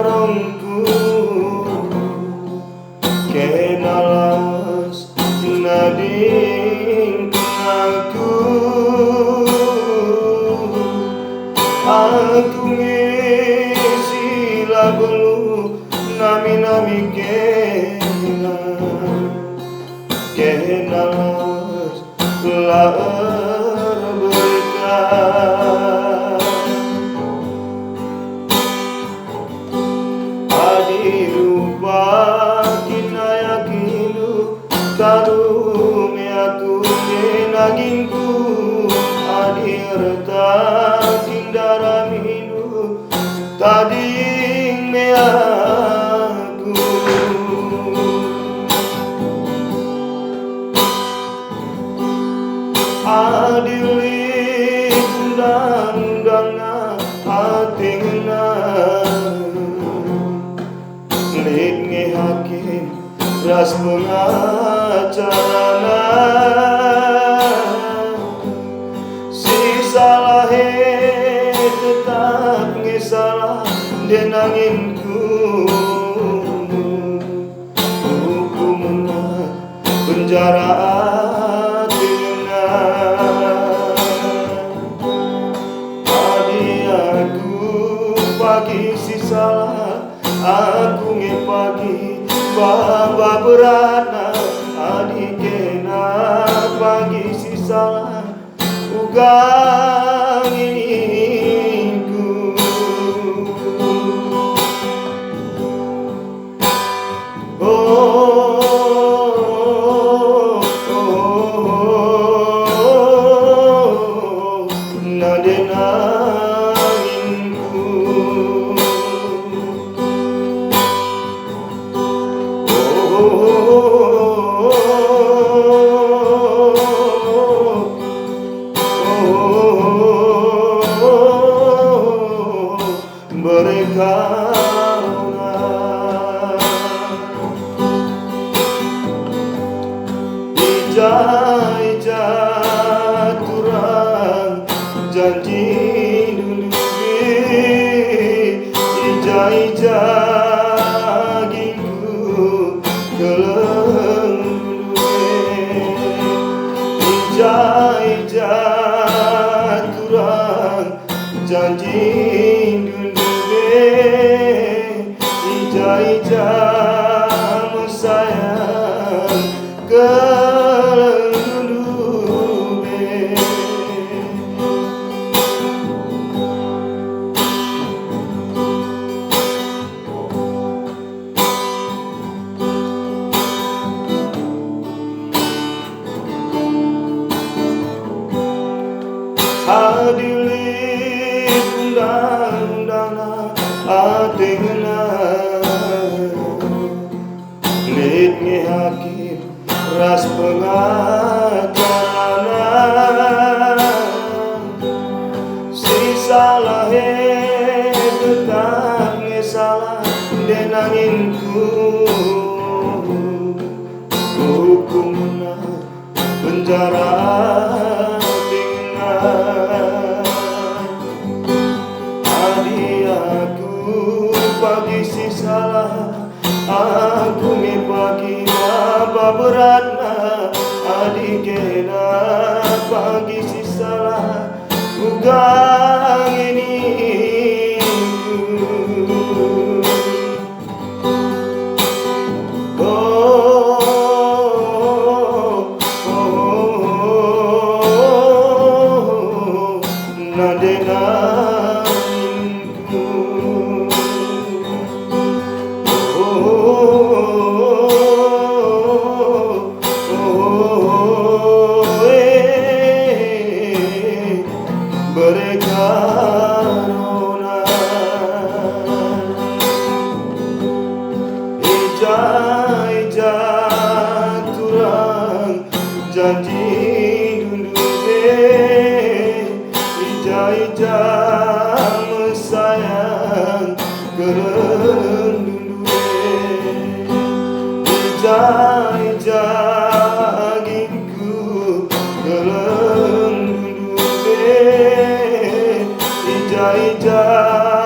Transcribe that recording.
karongku kenalas nading aku ngisi lagu nami kenalas lar berkah adi rupa kinayakinu karume aku nagingku adi reta kindaraminu tadi aku adili undang-undangna hatingna lidngi hakim ras pengacarana si salahe tetap ngesalah denanginku hukumna penjara pagi si salah aku ngepagi baba berana adikena pagi si salah ugang iniku nadena berkaruna ija turang janji dulu ija gingku keleng ija turang janji ija mesayang kelendube adili undang-undangna atingna lidngi hakim ras pengacarana si salahe tetap ngesalah denanginku hukumna penjara pagi si salah aku ngepagi baba beratna adikena pagi si salah ugang iniku nadena berkaruna ija turang janji dulu ija mesayang keleng dulu ija gingku keleng dulu ija